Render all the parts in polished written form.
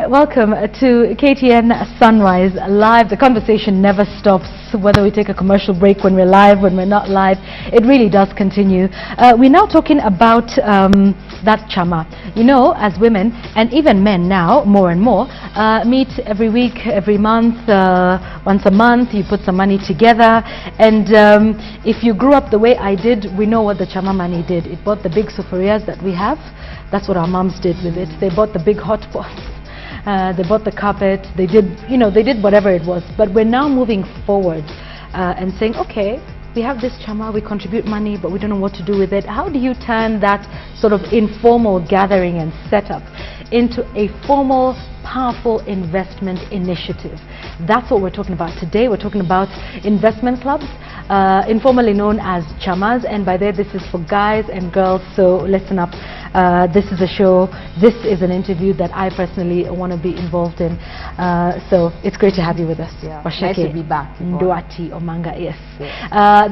welcome to KTN Sunrise Live. The conversation never stops, whether we take a commercial break, when we're live, when we're not live. It really does continue. We're now talking about that chama. You know, as women, and even men now, more and more, meet every week, every month, once a month, you put some money together. And if you grew up the way I did, we know what the chama money did. It bought the big sufurias that we have. That's what our moms did with it. They bought the big hot pots. They bought the carpet. They did, you know, they did whatever it was. But we're now moving forward and saying, okay, we have this chama, we contribute money, but we don't know what to do with it. How do you turn that sort of informal gathering and setup into a formal, powerful investment initiative? That's what we're talking about today. We're talking about investment clubs, informally known as chamas, and by there this is for guys and girls, so listen up. This is a show, this is an interview that I personally want to be involved in, so it's great to have you with us. Yeah. Waceke Nice to be back. Nduati Omanga, yes.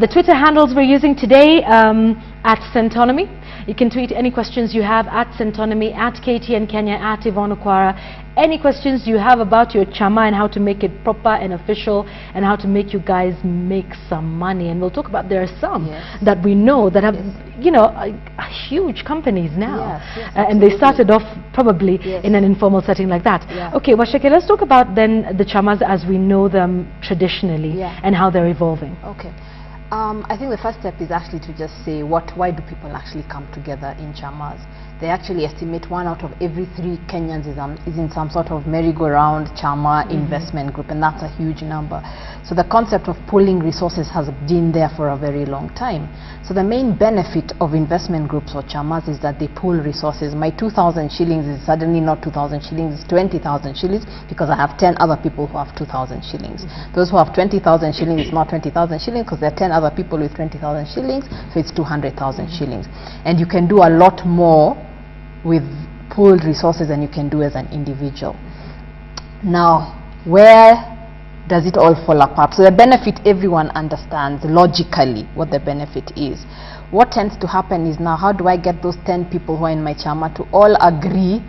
The Twitter handles we're using today, at Centonomy. You can tweet any questions you have at Centonomy, at KTN Kenya, at Yvonne Okwara. Any questions you have about your chama and how to make it proper and official and how to make you guys make some money. And we'll talk about, there are some that we know that have, you know, huge companies now. And they started off probably in an informal setting like that. Okay, Waceke, let's talk about then the chamas as we know them traditionally and how they're evolving. Okay. I think the first step is actually to just say why do people actually come together in chamas? They actually estimate 1 out of every 3 Kenyans is in some sort of merry-go-round chama investment group, and that's a huge number. So the concept of pooling resources has been there for a very long time. So the main benefit of investment groups or chamas is that they pool resources. My 2,000 shillings is suddenly not 2,000 shillings, it's 20,000 shillings because I have 10 other people who have 2,000 shillings. Those who have 20,000 shillings, it's not 20,000 shillings because there are 10 other people with 20,000 shillings, so it's 200,000 shillings. And you can do a lot more with pooled resources than you can do as an individual. Now, where does it all fall apart? So the benefit, everyone understands logically what the benefit is. What tends to happen is, now how do I get those 10 people who are in my chama to all agree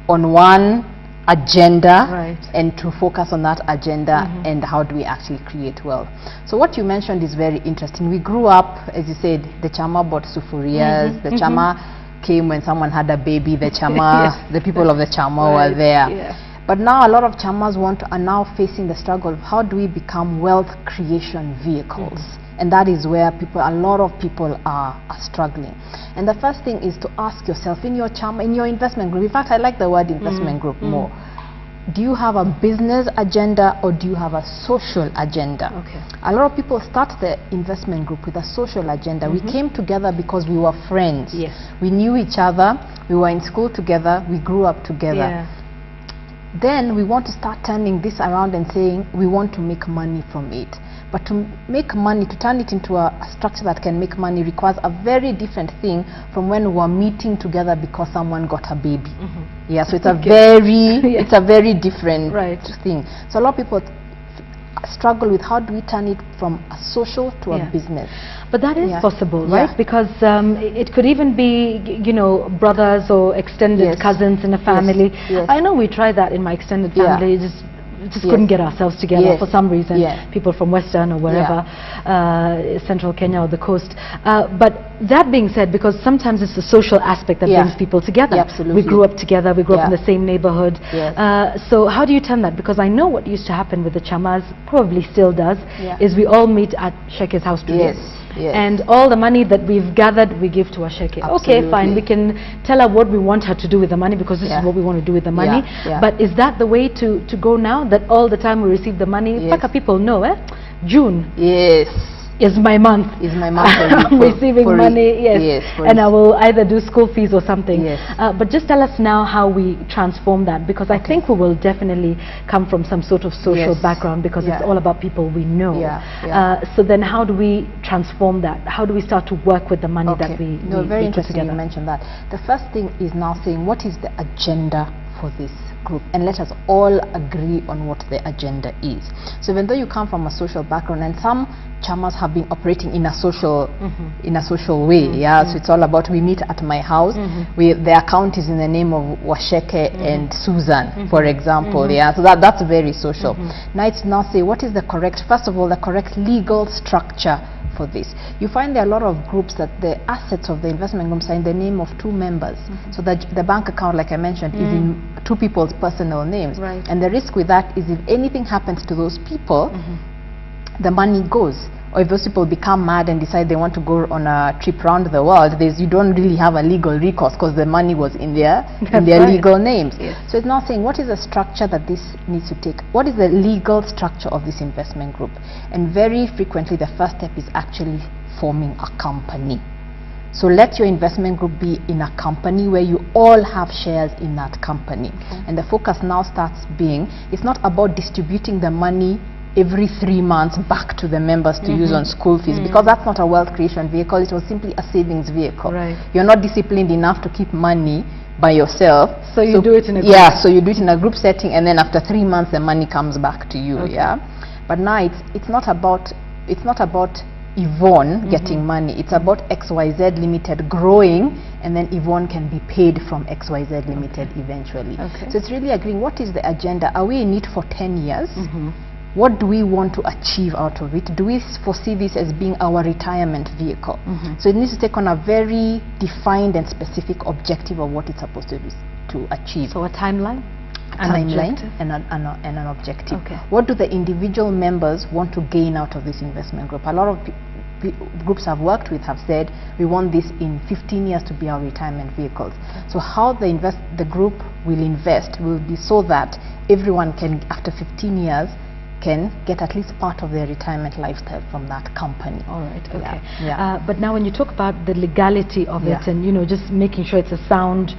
on one agenda and to focus on that agenda, and how do we actually create wealth? So what you mentioned is very interesting. We grew up, as you said, the chama bought sufurias, the chama came when someone had a baby, the chama, the people of the chama were there. But now a lot of chamas are now facing the struggle of how do we become wealth creation vehicles? And that is where a lot of people are struggling. And the first thing is to ask yourself, in your chama, in your investment group, in fact I like the word investment group more, do you have a business agenda or do you have a social agenda? A lot of people start the investment group with a social agenda. We came together because we were friends. We knew each other, we were in school together, we grew up together. Then we want to start turning this around and saying we want to make money from it. But to make money, to turn it into a structure that can make money requires a very different thing from when we were meeting together because someone got a baby. So it's a it's a very different thing. So a lot of people struggle with how do we turn it from a social to a business. But that is possible, right? Because it could even be, you know, brothers or extended cousins in a family. I know we tried that in my extended family. Just couldn't get ourselves together for some reason. People from Western or wherever, Central Kenya or the coast. But that being said, because sometimes it's the social aspect that brings people together. We grew up together, we grew up in the same neighborhood. So how do you turn that? Because I know what used to happen with the chamas, probably still does, is we all meet at Sheke's house together. And all the money that we've gathered, we give to Waceke. Okay, fine, we can tell her what we want her to do with the money because this is what we want to do with the money. But is that the way to go now, that all the time we receive the money? Paka people know, June is my month. I'm receiving money, and I will either do school fees or something. But just tell us now how we transform that, because I think we will definitely come from some sort of social background, because it's all about people we know. So then how do we transform that? How do we start to work with the money that we very put interesting together? you mentioned that. The first thing is now saying, what is the agenda for this group, and let us all agree on what the agenda is. So even though you come from a social background, and some chamas have been operating in a social way, so it's all about, we meet at my house, the account is in the name of Waceke and Susan, for example, so that's very social. Now it's now say, what is the correct, first of all, the correct legal structure for this? You find there are a lot of groups that the assets of the investment groups are in the name of 2 members. So that the bank account, like I mentioned, is in 2 people's personal names. Right. And the risk with that is, if anything happens to those people, the money goes. Or if those people become mad and decide they want to go on a trip around the world, you don't really have a legal recourse, because the money was in their legal names. Yes. So it's now saying, what is the structure that this needs to take? What is the legal structure of this investment group? And very frequently, the first step is actually forming a company. So let your investment group be in a company where you all have shares in that company. And the focus now starts being, it's not about distributing the money every 3 months back to the members to use on school fees, because that's not a wealth creation vehicle. It was simply a savings vehicle. Right. You're not disciplined enough to keep money by yourself, so you do it in a group. so you do it in a group setting, and then after 3 months the money comes back to you. But now it's not about Yvonne getting money. It's about XYZ Limited growing, and then Yvonne can be paid from XYZ Limited eventually. So it's really agreeing, what is the agenda? Are we in it for 10 years? What do we want to achieve out of it? Do we foresee this as being our retirement vehicle? So it needs to take on a very defined and specific objective of what it's supposed to achieve. So a timeline? And an objective. What do the individual members want to gain out of this investment group? A lot of groups I've worked with have said, we want this in 15 years to be our retirement vehicles. So how the group will invest will be so that everyone can, after 15 years, can get at least part of their retirement lifestyle from that company. All right, okay. But now when you talk about the legality of it, and just making sure it's a sound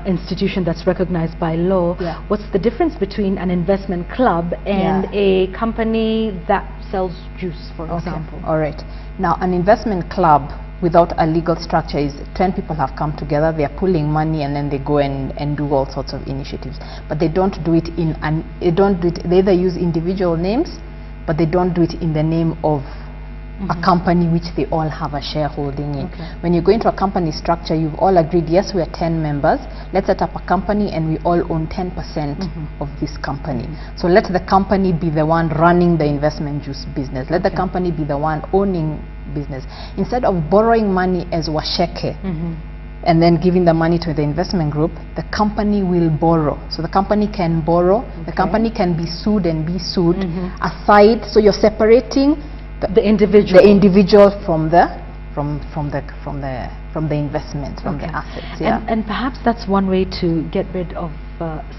institution that's recognized by law, what's the difference between an investment club and a company that sells juice, for example? All right. Now, an investment club without a legal structure is 10 people have come together, they are pulling money, and then they go and do all sorts of initiatives. But they don't do it they either use individual names, but they don't do it in the name of a company which they all have a shareholding in. When you go into a company structure, you've all agreed, yes, we are 10 members, let's set up a company and we all own 10% of this company. So let the company be the one running the investment juice business. Let the company be the one owning business. Instead of borrowing money as Waceke and then giving the money to the investment group, the company will borrow. So the company can borrow, the company can be sued and be sued aside. So you're separating the individual from the investment, from the assets. And perhaps that's one way to get rid of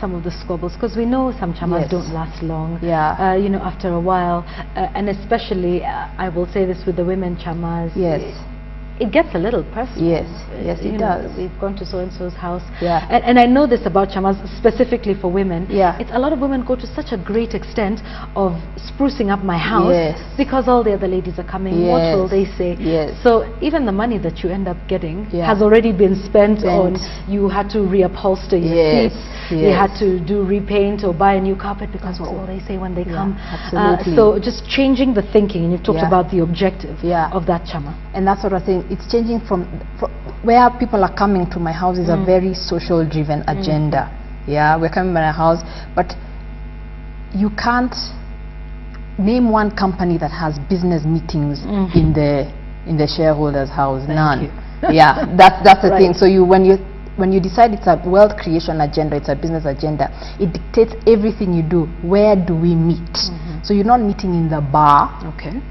some of the squabbles, because we know some chamas don't last long. After a while, and especially I will say this with the women chamas. It gets a little personal. Yes, it does. We've gone to so-and-so's house. And I know this about chamas, specifically for women. It's a lot of women go to such a great extent of sprucing up my house because all the other ladies are coming. What will they say? So even the money that you end up getting has already been spent on, you had to reupholster your seats, you had to do repaint or buy a new carpet, because what will they say when they come? So just changing the thinking, and you've talked about the objective of that chama. And that's what I think. It's changing from where people are coming to my house is a very social driven agenda. We're coming to my house, but you can't name one company that has business meetings in the shareholders' house. None. That's the thing. So when you decide it's a wealth creation agenda, it's a business agenda, it dictates everything you do. Where do we meet? So you're not meeting in the bar.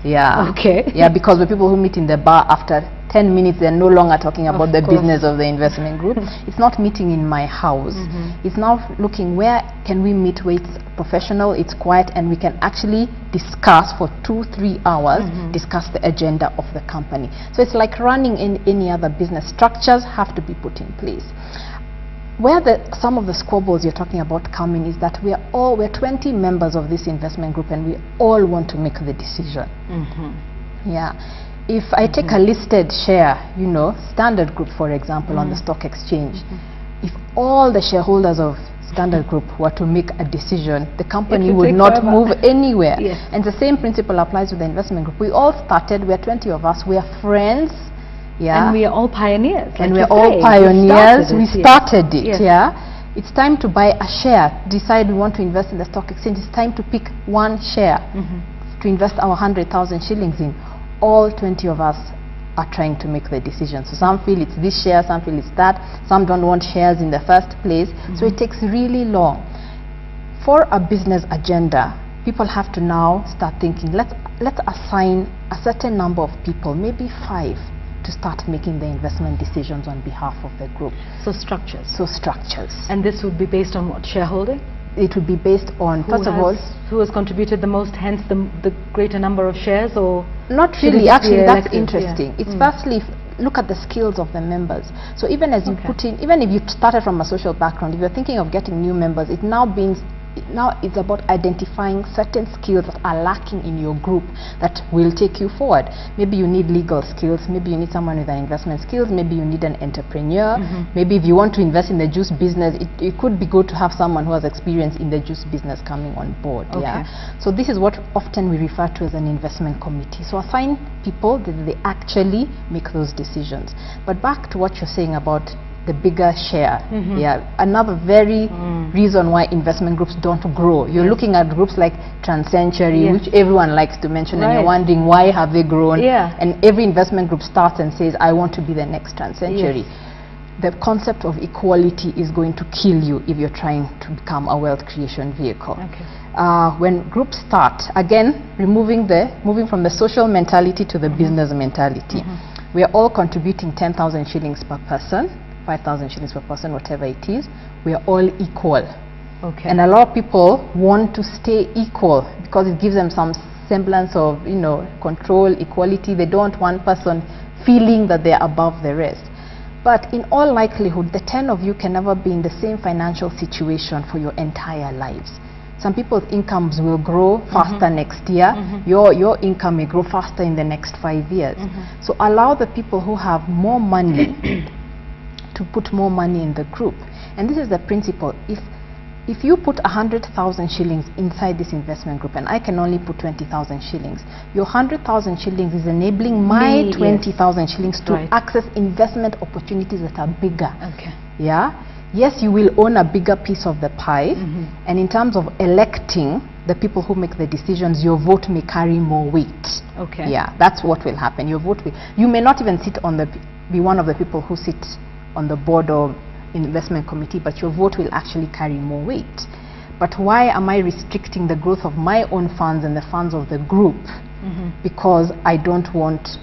Because the people who meet in the bar, after 10 minutes they're no longer talking about the business of the investment group. It's not meeting in my house. It's now looking, where can we meet where it's professional, it's quiet, and we can actually discuss for 2-3 hours, discuss the agenda of the company. So it's like running in any other business. Structures have to be put in place. Where some of the squabbles you're talking about come in is that we're 20 members of this investment group, and we all want to make the decision. If I take a listed share, Standard Group, for example, on the stock exchange, if all the shareholders of Standard Group were to make a decision, the company would take not forever. move anywhere. Yes. And the same principle applies with the investment group. We all started, we are 20 of us, we are friends. Yeah. And we are all pioneers. And like we're all say. pioneers. We Yes. started it, Yes. yeah. It's time to buy a share. Decide we want to invest in the stock exchange. It's time to pick one share to invest our 100,000 shillings in. All 20 of us are trying to make the decision. So some feel it's this share, some feel it's that, some don't want shares in the first place. So it takes really long. For a business agenda, people have to now start thinking, let's assign a certain number of people, maybe 5, to start making the investment decisions on behalf of the group. So structures. So structures. And this would be based on what? Shareholding? It would be based on, first of all, who has contributed the most, hence the greater number of shares, or? Not should really, it actually be that's elective? interesting. Yeah. It's firstly, look at the skills of the members. So even as you Okay. put in, even if you started from a social background, if you're thinking of getting new members, now it's about identifying certain skills that are lacking in your group that will take you forward. Maybe you need legal skills, maybe you need someone with an investment skills, maybe you need an entrepreneur, maybe if you want to invest in the juice business, it could be good to have someone who has experience in the juice business coming on board. Okay. Yeah. So this is what often we refer to as an investment committee. So assign people that they actually make those decisions. But back to what you're saying about the bigger share. Yeah, another very reason why investment groups don't grow. You're looking at groups like Transcentury, which everyone likes to mention, and you're wondering why have they grown. And every investment group starts and says, I want to be the next Transcentury. The concept of equality is going to kill you if you're trying to become a wealth creation vehicle. When groups start, again, moving from the social mentality to the business mentality. We are all contributing 10,000 shillings per person, 5,000 shillings per person, whatever it is. We are all equal. And a lot of people want to stay equal because it gives them some semblance of, control, equality. They don't want one person feeling that they're above the rest. But in all likelihood, the 10 of you can never be in the same financial situation for your entire lives. Some people's incomes will grow faster next year. Your income may grow faster in the next 5 years. So allow the people who have more money to put more money in the group. And this is the principle. If you put 100,000 shillings inside this investment group and I can only put 20,000 shillings, your 100,000 shillings is enabling my 20,000 shillings to access investment opportunities that are bigger. Yeah. Yes, you will own a bigger piece of the pie, and in terms of electing the people who make the decisions, your vote may carry more weight. Yeah, that's what will happen. Your vote will, you may not even be one of the people who sit on the board or investment committee, but your vote will actually carry more weight. But why am I restricting the growth of my own funds and the funds of the group? Because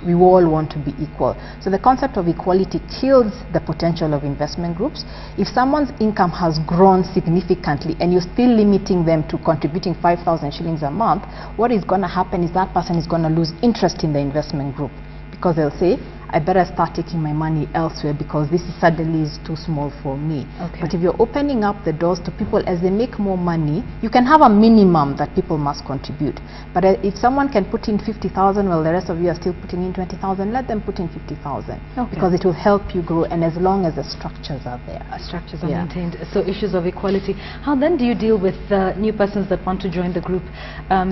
we all want to be equal. So the concept of equality kills the potential of investment groups. If someone's income has grown significantly and you're still limiting them to contributing 5,000 shillings a month, what is going to happen is that person is going to lose interest in the investment group, because they'll say, I better start taking my money elsewhere because this suddenly is too small for me. But if you're opening up the doors to people as they make more money, you can have a minimum that people must contribute. But if someone can put in 50,000 while the rest of you are still putting in 20,000, let them put in 50,000 because it will help you grow, and as long as the structures are there. Structures are maintained. So issues of equality. How then do you deal with new persons that want to join the group?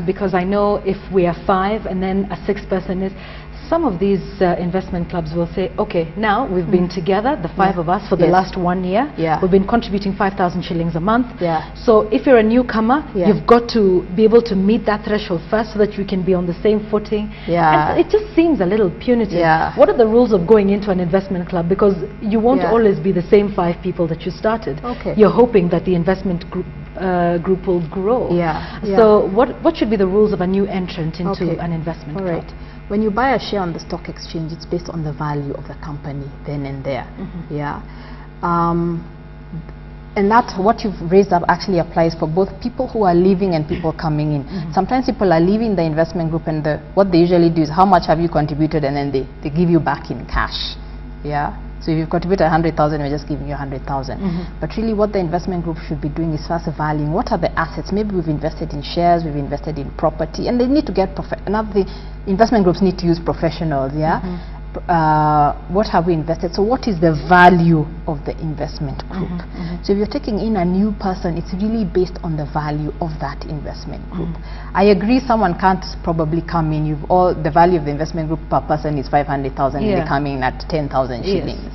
Because I know if we are 5 and then a 6th person is, some of these investment clubs will say, okay, now we've been together, the 5 of us, for the last 1 year. We've been contributing 5,000 shillings a month. So if you're a newcomer, you've got to be able to meet that threshold first so that you can be on the same footing. And it just seems a little punitive. What are the rules of going into an investment club? Because you won't always be the same 5 people that you started. You're hoping that the investment group will grow. So what should be the rules of a new entrant into an investment club? When you buy a share on the stock exchange, it's based on the value of the company then and there. And that, what you've raised up, actually applies for both people who are leaving and people coming in. Sometimes people are leaving the investment group, and what they usually do is, how much have you contributed, and then they give you back in cash. So if you've contributed 100,000, we're just giving you 100,000. But really what the investment group should be doing is first valuing what are the assets. Maybe we've invested in shares, we've invested in property, and they need to get another thing, investment groups need to use professionals, what have we invested? So what is the value of the investment group? So if you're taking in a new person, it's really based on the value of that investment group. I agree someone can't probably come in, the value of the investment group per person is 500,000, and they're coming in at 10,000 shillings.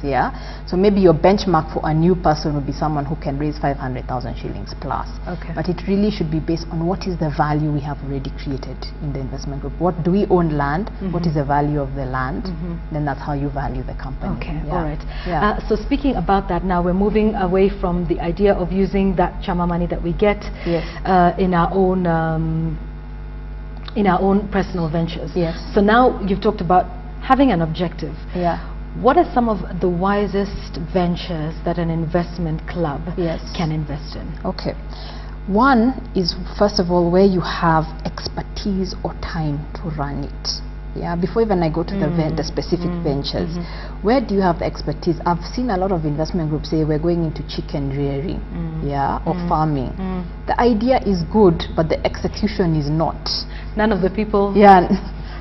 So maybe your benchmark for a new person would be someone who can raise 500,000 shillings plus. But it really should be based on what is the value we have already created in the investment group. What do we own land? What is the value of the land? Then that's how you value the company. All right. So speaking about that now, we're moving away from the idea of using that chama money that we get in our own personal ventures. So now you've talked about having an objective. What are some of the wisest ventures that an investment club can invest in? One is, first of all, where you have expertise or time to run it. Before even I go to the specific ventures, where do you have the expertise? I've seen a lot of investment groups say we're going into chicken rearing, or farming. The idea is good, but the execution is not. None of the people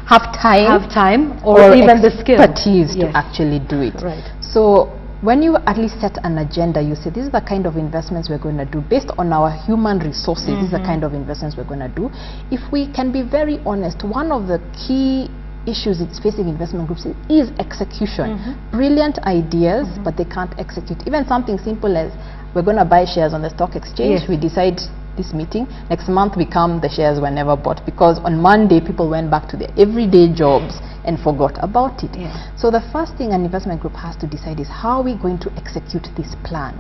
have time or even the expertise to actually do it. So when you at least set an agenda, you say this is the kind of investments we're going to do based on our human resources. This is the kind of investments we're going to do. If we can be very honest, one of the key issues it's facing investment groups is execution. Brilliant ideas, but they can't execute. Even something simple as we're going to buy shares on the stock exchange. We decide this meeting, next month the shares were never bought because on Monday people went back to their everyday jobs and forgot about it. So the first thing an investment group has to decide is how are we going to execute this plan.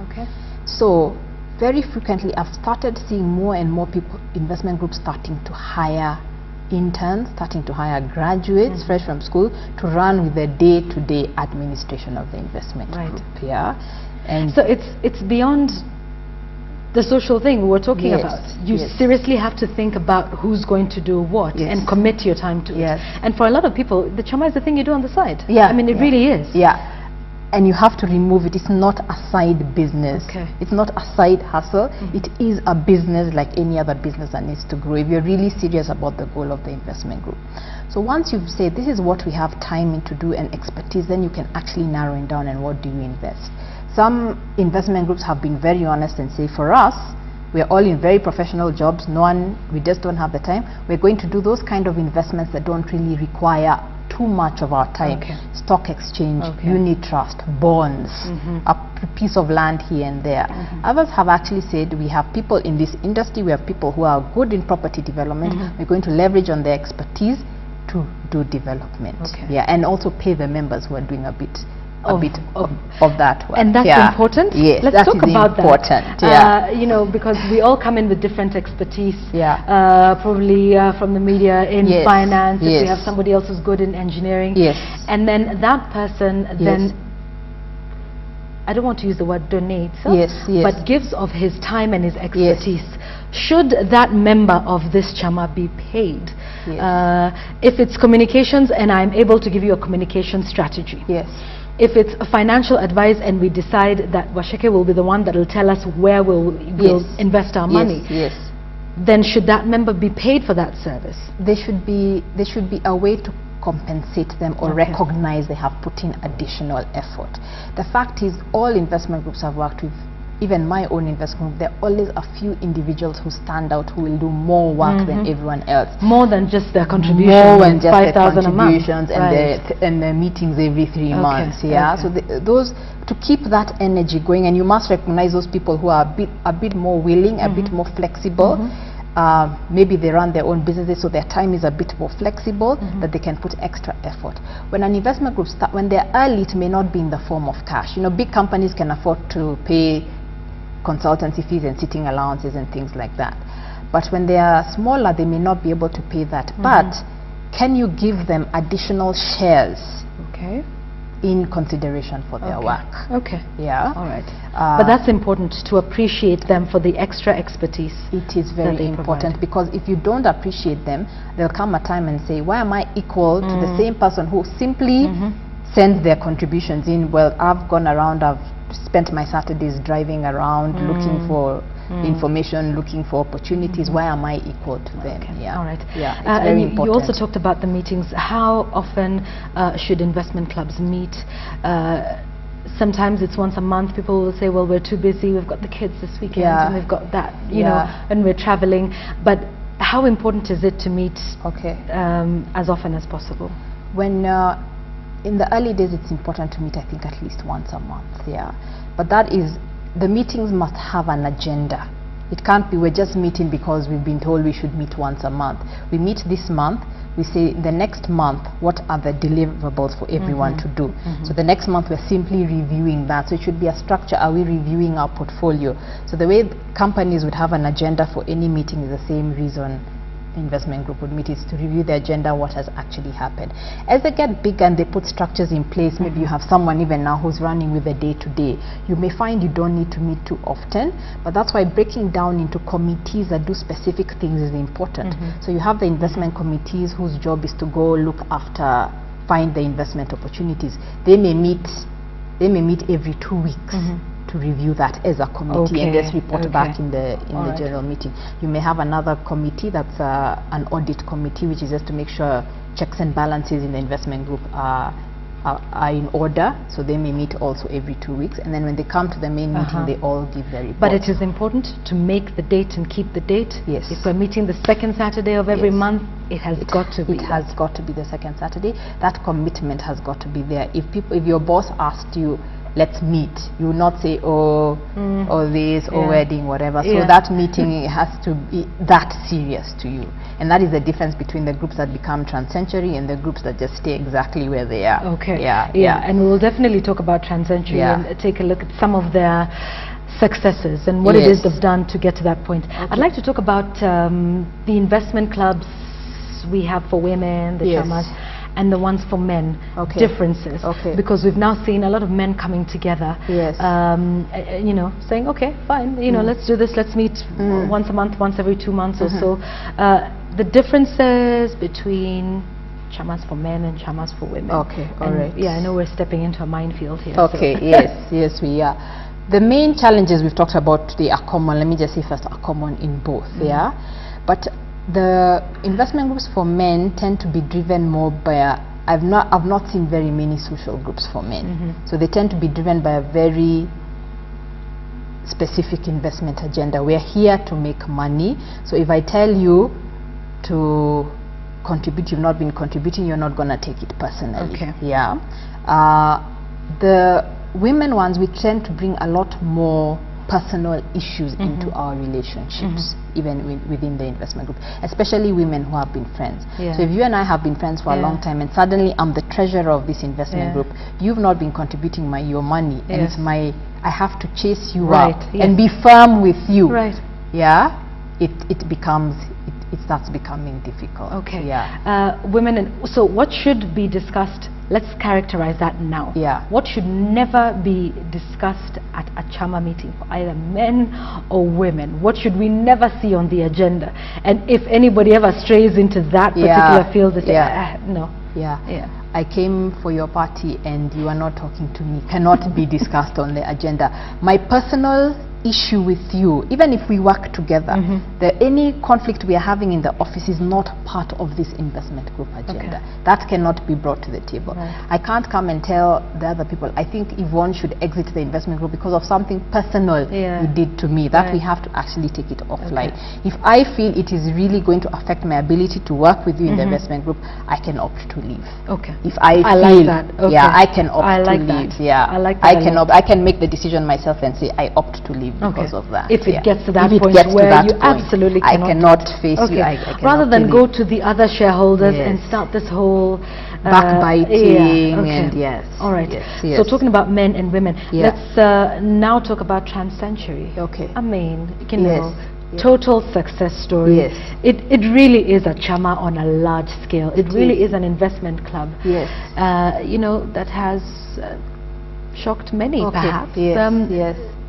So very frequently I've started seeing more and more people, investment groups, starting to hire interns, starting to hire graduates fresh from school to run with the day-to-day administration of the investment group. And so it's beyond the social thing we were talking about. You seriously have to think about who's going to do what and commit your time to it. And for a lot of people, the chama is the thing you do on the side. I mean, it really is. And you have to remove it. It's not a side business. It's not a side hustle. It is a business like any other business that needs to grow if you're really serious about the goal of the investment group. So once you've said this is what we have time in to do and expertise, then you can actually narrow it down and what do you invest. Some investment groups have been very honest and say, for us, we're all in very professional jobs. We just don't have the time. We're going to do those kind of investments that don't really require too much of our time. Stock exchange, unit trust, bonds, a piece of land here and there. Others have actually said we have people in this industry, we have people who are good in property development. We're going to leverage on their expertise to do development. And also pay the members who are doing a bit of that one. And that's important. Let's talk about that. You know, because we all come in with different expertise. Probably from the media in finance. If we have somebody else who's good in engineering. And then that person then, I don't want to use the word donates, but gives of his time and his expertise. Should that member of this chama be paid? If it's communications and I'm able to give you a communication strategy. If it's a financial advice and we decide that Waceke will be the one that will tell us where we'll invest our money, then should that member be paid for that service? There should be a way to compensate them or recognize they have put in additional effort. The fact is, all investment groups I've worked with, even my own investment group, there are always a few individuals who stand out, who will do more work than everyone else. More than just their contributions. More than just their contributions and their meetings every 3 months. So those, to keep that energy going, and you must recognize those people who are a bit more willing, a bit more flexible. Maybe they run their own businesses, so their time is a bit more flexible, that they can put extra effort. When an investment group when they're early, it may not be in the form of cash. You know, big companies can afford to pay consultancy fees and sitting allowances and things like that. But when they are smaller, they may not be able to pay that. But can you give them additional shares in consideration for their work? All right. But that's important, to appreciate them for the extra expertise. It is very important, because if you don't appreciate them, there'll come a time and say, why am I equal to the same person who simply sends their contributions in? Well, I've gone around, I've spent my Saturdays driving around looking for information, looking for opportunities. Why am I equal to them? Okay. Yeah. All right. Yeah, it's very and important. you also talked about the meetings. How often should investment clubs meet? Sometimes it's once a month. People will say, well, we're too busy, we've got the kids this weekend, and we've got that, you know, and we're traveling. But how important is it to meet as often as possible? When in the early days, it's important to meet, I think, at least once a month. But that is, the meetings must have an agenda. It can't be we're just meeting because we've been told we should meet once a month. We meet this month, we say the next month, what are the deliverables for everyone to do? So the next month we're simply reviewing that. So it should be a structure. Are we reviewing our portfolio? So the way companies would have an agenda for any meeting is the same reason investment group would meet, is to review the agenda, what has actually happened. As they get bigger and they put structures in place, maybe you have someone even now who's running with the day-to-day, you may find you don't need to meet too often, but that's why breaking down into committees that do specific things is important. So you have the investment committees whose job is to go look after, find the investment opportunities. They may meet every 2 weeks to review that as a committee and just report back in the general meeting. You may have another committee that's an audit committee, which is just to make sure checks and balances in the investment group are in order. So they may meet also every 2 weeks, and then when they come to the main meeting, they all give their report. But it is important to make the date and keep the date. Yes. If we're meeting the second Saturday of every month, it has got to be. It has got to be the second Saturday. That commitment has got to be there. If your boss asked you, let's meet, you will not say, or this, or wedding, whatever. So that meeting has to be that serious to you. And that is the difference between the groups that become trans-century and the groups that just stay exactly where they are. And we will definitely talk about trans-century and take a look at some of their successes and what it is they've done to get to that point. I'd like to talk about the investment clubs we have for women, the chamas, and the ones for men, differences, because we've now seen a lot of men coming together, you know, saying, okay, fine, you know, let's do this, let's meet once a month, once every 2 months or so. The differences between chamas for men and chamas for women. Yeah, I know we're stepping into a minefield here. Yes, we are. The main challenges we've talked about today are common. Let me just say first, are common in both, but the investment groups for men tend to be driven more by I've not seen very many social groups for men. So they tend to be driven by a very specific investment agenda. We're here to make money. So if I tell you to contribute, you've not been contributing, you're not going to take it personally. The women ones, we tend to bring a lot more personal issues into our relationships, even within the investment group, especially women who have been friends. So if you and I have been friends for a long time, and suddenly I'm the treasurer of this investment group, you've not been contributing your money, and it's I have to chase you up and be firm with you. It starts becoming difficult. Women, and so what should be discussed? Let's characterize that now. What should never be discussed at a chama meeting for either men or women? What should we never see on the agenda? And if anybody ever strays into that particular field, they say, no. I came for your party and you are not talking to me. Cannot be discussed on the agenda. My personal issue with you, even if we work together, any conflict we are having in the office is not part of this investment group agenda. That cannot be brought to the table. I can't come and tell the other people, I think Yvonne should exit the investment group because of something personal you did to me. That we have to actually take it offline. If I feel it is really going to affect my ability to work with you in the investment group, I can opt to leave. If I feel, like that. I can opt to leave. I can make the decision myself and say I opt to leave because of that. If it gets to that point where you absolutely cannot face you, rather than go to the other shareholders and start this whole backbiting and all right. So talking about men and women, let's now talk about trans-century. I mean, you know, total success story. It really is a chama on a large scale. It really is an investment club. You know, that has shocked many perhaps.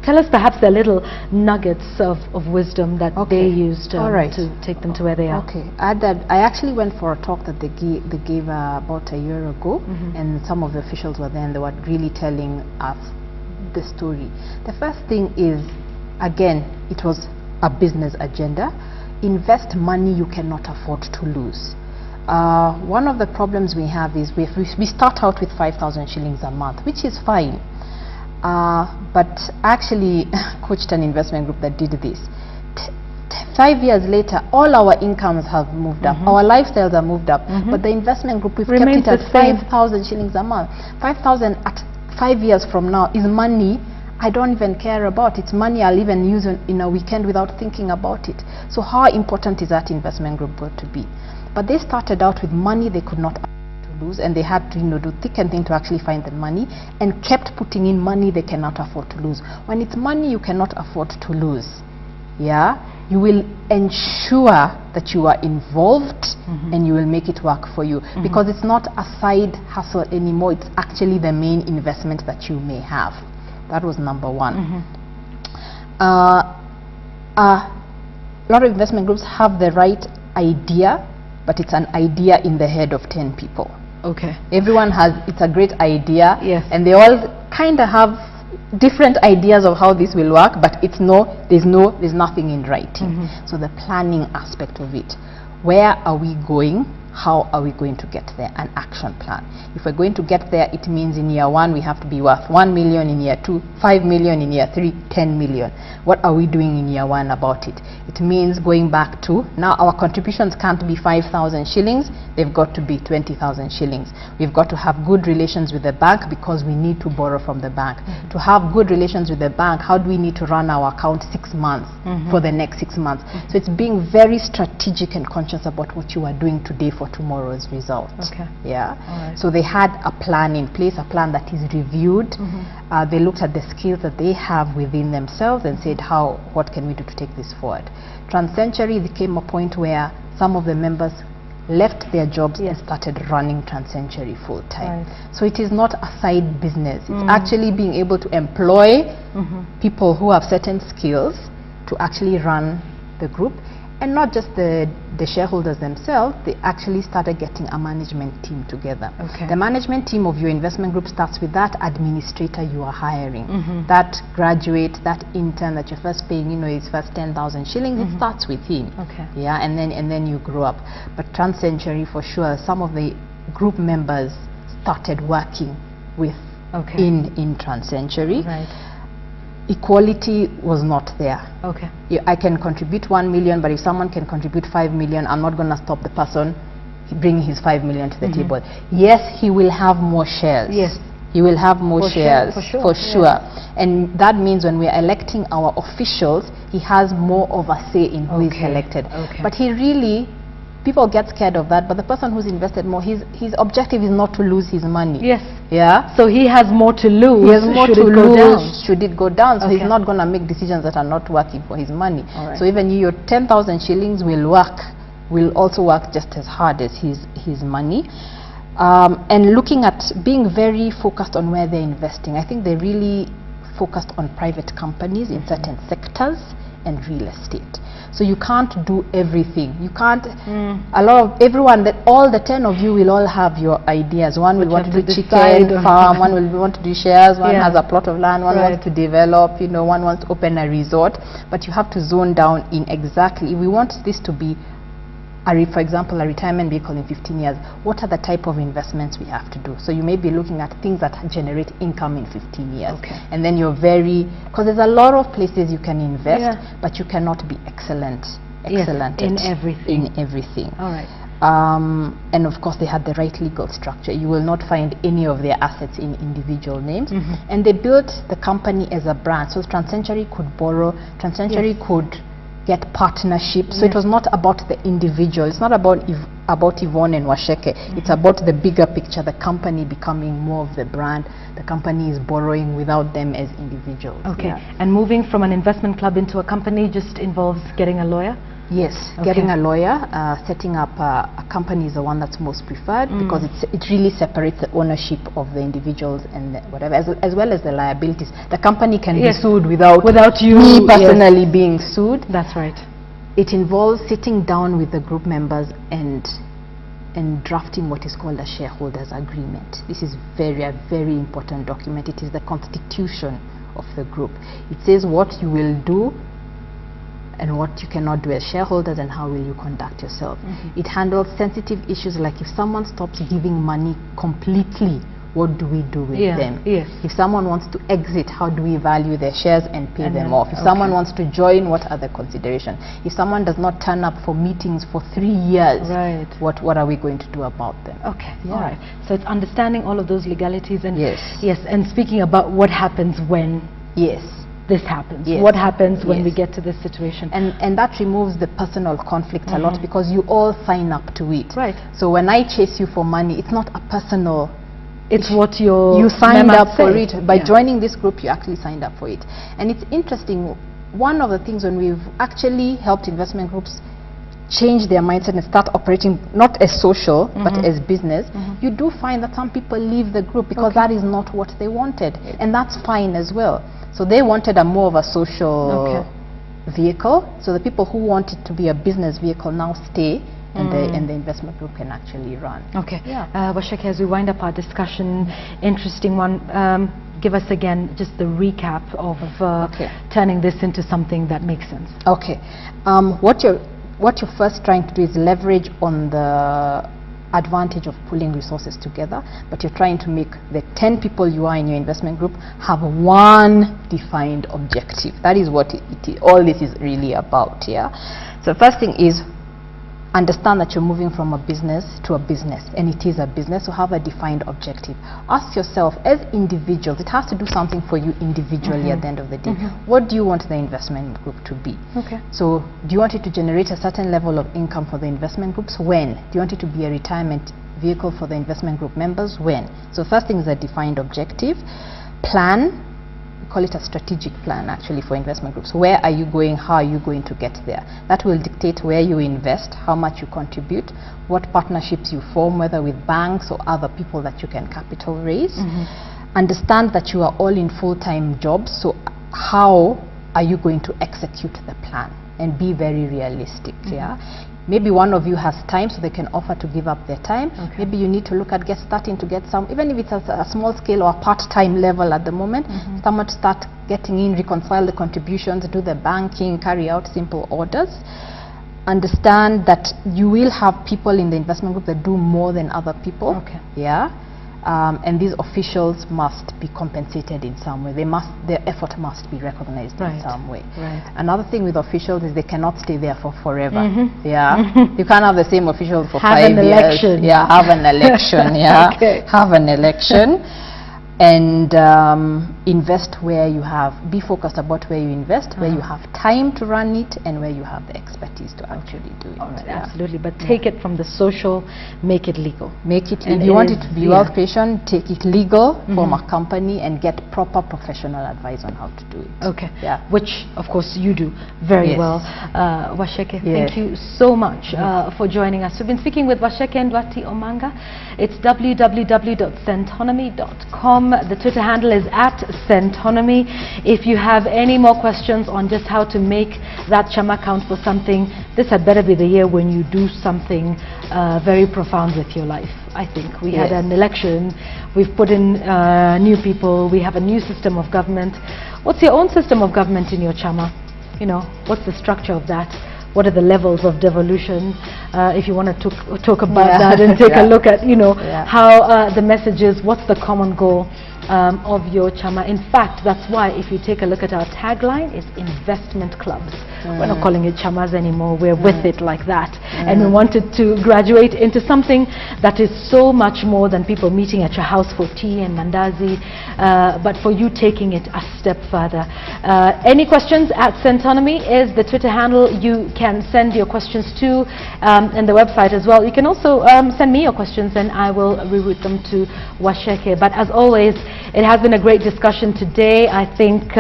Tell us perhaps the little nuggets of wisdom that they used to take them to where they are. I actually went for a talk that they gave about a year ago, and some of the officials were there and they were really telling us the story. The first thing is again, it was a business agenda. Invest money you cannot afford to lose. One of the problems we have is we start out with 5,000 shillings a month, which is fine. But actually coached an investment group that did this. 5 years later, all our incomes have moved up, our lifestyles have moved up, but the investment group, we've kept it at 5,000 shillings a month. 5,000 at 5 years from now is money I don't even care about. It's money I'll even use in a weekend without thinking about it. So how important is that investment group going to be? But they started out with money they could not afford to lose, and they had to do thick and thin to actually find the money, and kept putting in money they cannot afford to lose. When it's money you cannot afford to lose, you will ensure that you are involved and you will make it work for you, because it's not a side hustle anymore. It's actually the main investment that you may have. That was number one. A lot of investment groups have the right idea, but it's an idea in the head of 10 people. Okay. Everyone has, it's a great idea, yes, and they all kind of have different ideas of how this will work, but it's there's nothing in writing. So the planning aspect of it, where are we going, how are we going to get there, an action plan. If we're going to get there, it means in year 1 we have to be worth 1 million, in year 2 5 million, in year 3 10 million. What are we doing in year 1 about it? It means going back to, now our contributions can't be 5,000 shillings, they've got to be 20,000 shillings. We've got to have good relations with the bank, because we need to borrow from the bank. To have good relations with the bank, how do we need to run our account 6 months for the next 6 months? So it's being very strategic and conscious about what you are doing today for tomorrow's result. Okay. Yeah. Right. So they had a plan in place, a plan that is reviewed. They looked at the skills that they have within themselves and said, what can we do to take this forward? Transcentury, there came a point where some of the members left their jobs and started running Transcentury full time. Right. So it is not a side business. It's actually being able to employ people who have certain skills to actually run the group, and not just the shareholders themselves. They actually started getting a management team together. Okay. The management team of your investment group starts with that administrator you are hiring, that graduate, that intern that you're first paying, his first 10,000 shillings. It starts with him. Okay. Yeah, and then you grow up. But Transcentury, for sure, some of the group members started working with in Transcentury. Right. Equality was not there. Okay. I can contribute 1 million, but if someone can contribute 5 million, I'm not going to stop the person bringing his 5 million to the table. Yes, he will have more shares. Yes. He will have more shares. For sure. And that means when we are electing our officials, he has more of a say in who is elected. Okay. But people get scared of that, but the person who's invested more, his objective is not to lose his money. Yes. Yeah. So he has more to lose. He has more to lose should it go down. So he's not going to make decisions that are not working for his money. Right. So even your 10,000 shillings will also work just as hard as his money. And looking at being very focused on where they're investing. I think they really focused on private companies in certain sectors and real estate. So you can't do everything. You can't, all the 10 of you will all have your ideas. One will want to do chicken farm, one will want to do shares, one has a plot of land, one wants to develop, one wants to open a resort. But you have to zone down in exactly, if we want this to be, for example, a retirement vehicle in 15 years, what are the type of investments we have to do? So you may be looking at things that generate income in 15 years. Okay. And then because there's a lot of places you can invest, but you cannot be excellent in everything. All right. And of course they had the right legal structure. You will not find any of their assets in individual names. And they built the company as a brand. So Transcentury could borrow, Transcentury could get partnerships. So it was not about the individual. It's not about Yvonne and Waceke. It's about the bigger picture, the company becoming more of the brand. The company is borrowing without them as individuals. Okay. Yeah. And moving from an investment club into a company just involves getting a lawyer? Yes, getting a lawyer. Setting up a company is the one that's most preferred, because it really separates the ownership of the individuals and whatever, as well as the liabilities. The company can be sued without you personally being sued. That's right. It involves sitting down with the group members and drafting what is called a shareholders agreement. This is a very important document. It is the constitution of the group. It says what you will do and what you cannot do as shareholders, and how will you conduct yourself. It handles sensitive issues like if someone stops giving money completely, what do we do with them? If someone wants to exit, how do we value their shares and pay them off? If someone wants to join, what are the considerations? If someone does not turn up for meetings for 3 years, what are we going to do about them? All right. So it's understanding all of those legalities, and and speaking about what happens when this happens. What happens when we get to this situation? And that removes the personal conflict a lot, because you all sign up to it. So when I chase you for money, it's not a personal, it's what you signed up for it. By joining this group, you actually signed up for it. And it's interesting, one of the things when we've actually helped investment groups change their mindset and start operating not as social but as business, you do find that some people leave the group because that is not what they wanted, and that's fine as well. So they wanted a more of a social vehicle, so the people who wanted to be a business vehicle now stay, and the investment group can actually run. Waceke, as we wind up our discussion, interesting one, give us again just the recap of turning this into something that makes sense. What you're first trying to do is leverage on the advantage of pulling resources together, but you're trying to make the 10 people you are in your investment group have one defined objective. That is what all this is really about. So the first thing is understand that you're moving from a business to a business, and it is a business, so have a defined objective. Ask yourself, as individuals, it has to do something for you individually at the end of the day. What do you want the investment group to be? So do you want it to generate a certain level of income for the investment groups? When? Do you want it to be a retirement vehicle for the investment group members? When? So first thing is a defined objective. Plan. Call it a strategic plan actually for investment groups. Where are you going? How are you going to get there? That will dictate where you invest, how much you contribute, what partnerships you form, whether with banks or other people that you can capital raise. Understand that you are all in full-time jobs, so how are you going to execute the plan? And be very realistic. Maybe one of you has time, so they can offer to give up their time. Maybe you need to look at starting to get some, even if it's a small scale or a part-time level at the moment, someone to start getting in, reconcile the contributions, do the banking, carry out simple orders. Understand that you will have people in the investment group that do more than other people. And these officials must be compensated in some way. Their effort must be recognized in some way. Another thing with officials is they cannot stay there for forever. You can't have the same officials for 5 years. Have an election. Have an election. And invest where you have, be focused about where you invest, where you have time to run it, and where you have the expertise to actually do it. Absolutely, but take it from the social, make it legal. Make it, if you want it to be wealth creation, take it legal, form a company, and get proper professional advice on how to do it. Which of course you do very well. Waceke, thank you so much for joining us. We've been speaking with Waceke Nduati Omanga. It's www.centonomy.com. The Twitter handle is @Centonomy. If you have any more questions on just how to make that chama count for something, this had better be the year when you do something very profound with your life. I think we had an election, we've put in new people, we have a new system of government. What's your own system of government in your chama? What's the structure of that? What are the levels of devolution? If you want to talk about that and take a look at, how the message is, what's the common goal of your chama? In fact, that's why if you take a look at our tagline, it's investment clubs. We're not calling it chamas anymore, we're with it like that. And we wanted to graduate into something that is so much more than people meeting at your house for tea and mandazi, but for you taking it a step further. Any questions at Centonomy is the Twitter handle. You can send your questions to, and the website as well. You can also send me your questions and I will reroute them to Waceke. But as always, it has been a great discussion today. I think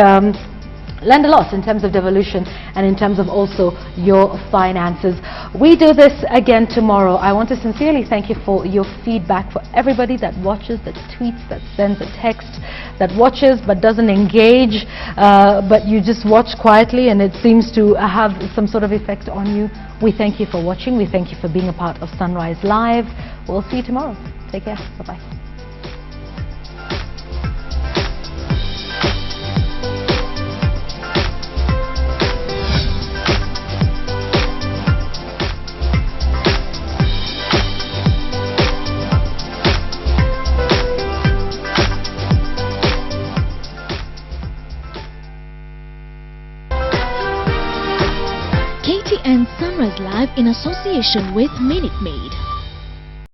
learned a lot in terms of devolution and in terms of also your finances. We do this again tomorrow. I want to sincerely thank you for your feedback, for everybody that watches, that tweets, that sends a text, that watches but doesn't engage, but you just watch quietly and it seems to have some sort of effect on you. We thank you for watching. We thank you for being a part of Sunrise Live. We'll see you tomorrow. Take care. Bye-bye. Live in association with Minute Maid.